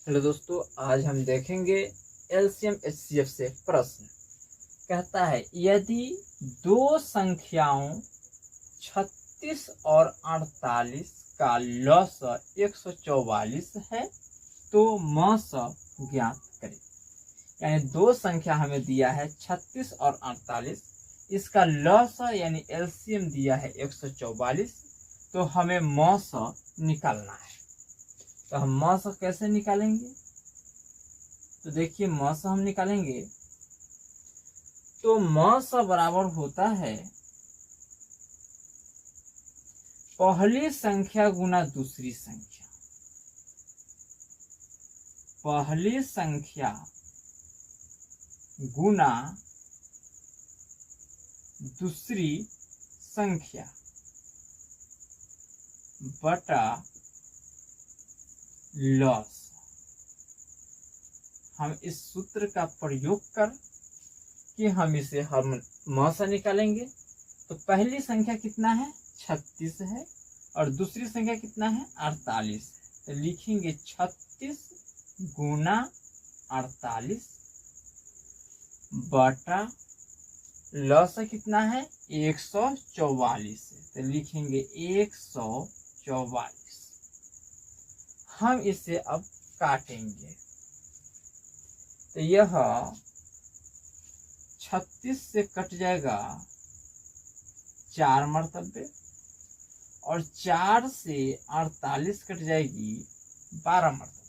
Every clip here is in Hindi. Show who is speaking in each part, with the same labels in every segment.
Speaker 1: हेलो दोस्तों, आज हम देखेंगे एलसीएम एचसीएफ से प्रश्न। कहता है यदि दो संख्याओं 36 और 48 का लसाअ 144 है तो मसाअ ज्ञात करें। यानी दो संख्या हमें दिया है 36 और 48, इसका लसाअ यानी एलसीएम दिया है 144, तो हमें मसाअ निकालना है। तो हम मसाअ कैसे निकालेंगे? तो देखिए मसाअ हम निकालेंगे तो मसाअ बराबर होता है पहली संख्या गुना दूसरी संख्या। पहली संख्या गुना दूसरी संख्या बटा लॉस। हम इस सूत्र का प्रयोग कर कि हम इसे मसाअ निकालेंगे। तो पहली संख्या कितना है? 36 है और दूसरी संख्या कितना है? 48 है। तो लिखेंगे 36 गुना 48 बटा लसाअ कितना है? 144 है। तो लिखेंगे 144। हम इसे अब काटेंगे तो यह 36 से कट जाएगा 4 मरतबे और 4 से 48 कट जाएगी 12 मरतबे।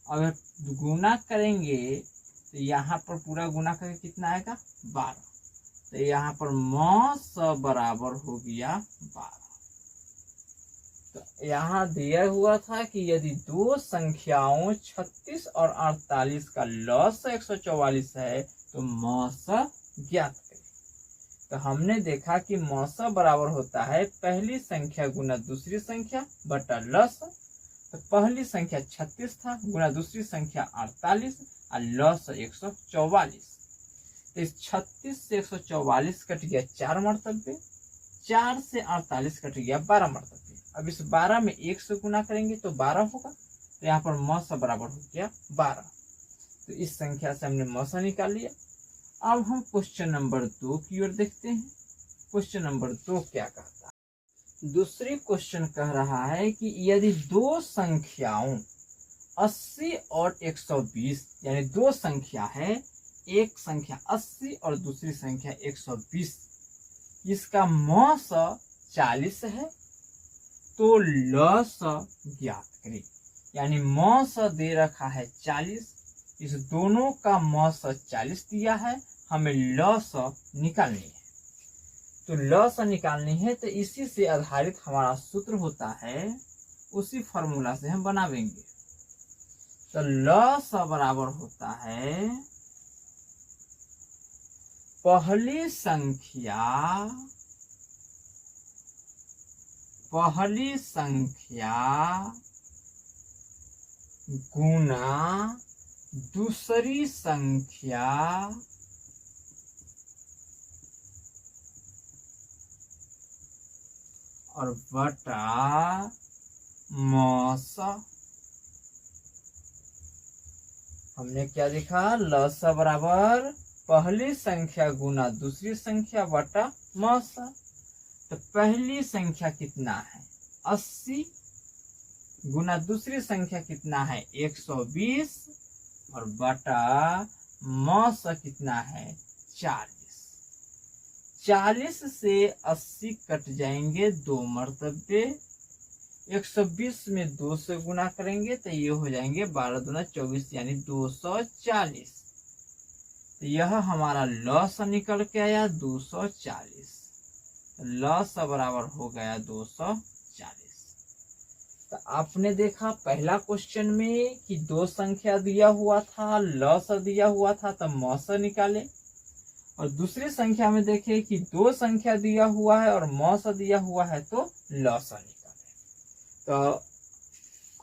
Speaker 1: अगर गुना करेंगे तो यहाँ पर पूरा गुना करके कितना आएगा? 12। तो यहाँ पर मसाअ बराबर हो गया 12। तो यहाँ दिया हुआ था कि यदि दो संख्याओं 36 और 48 का लसाअ 144 है तो मसाअ ज्ञात करें। तो हमने देखा कि मसाअ बराबर होता है पहली संख्या गुना दूसरी संख्या बटा लसाअ। तो पहली संख्या 36 था गुना दूसरी संख्या 48 और लसाअ 144। तो इस 36 से 144 कट गया 4 मरतबे, 4 से 48 कट गया 12 मरतबे। अब इस 12 में 1 से गुना करेंगे तो 12 होगा। तो यहाँ पर मसाअ बराबर हो गया 12। तो इस संख्या से हमने मसाअ निकाल लिया। अब हम क्वेश्चन नंबर 2 की ओर देखते हैं। क्वेश्चन नंबर 2 क्या कहता है? दूसरी क्वेश्चन कह रहा है कि यदि दो संख्याओं 80 और 120, यानी दो संख्या है, एक संख्या 80 और दूसरी संख्या 120, इसका मसाअ 40 है तो लसाअ ज्ञात करें। यानी मसाअ दे रखा है 40, इस दोनों का मसाअ 40 दिया है, हमें लसाअ निकालनी है। तो लसाअ निकालनी है तो इसी से आधारित हमारा सूत्र होता है, उसी फॉर्मूला से हम बनावेंगे। तो लसाअ बराबर होता है पहली संख्या गुना दूसरी संख्या और बटा मसाअ। हमने क्या लिखा? लसाअ बराबर पहली संख्या गुना दूसरी संख्या बटा मसाअ। तो पहली संख्या कितना है? 80 गुना दूसरी संख्या कितना है? 120 और बटा मसाअ कितना है? 40। 40 से 80 कट जाएंगे 2 मरतबे, 120 में 2 से गुना करेंगे तो ये हो जाएंगे 12 दूना 24 यानी 240। तो यह हमारा लसाअ निकल के आया 240। लसाअ बराबर हो गया 240। तो आपने देखा पहला क्वेश्चन में कि दो संख्या दिया हुआ था, लसाअ दिया हुआ था तो मसाअ निकाले, और दूसरी संख्या में देखे कि दो संख्या दिया हुआ है और मसाअ दिया हुआ है तो लसाअ निकाले। तो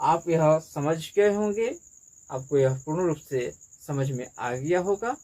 Speaker 1: आप यह समझ गए होंगे, आपको यह पूर्ण रूप से समझ में आ गया होगा।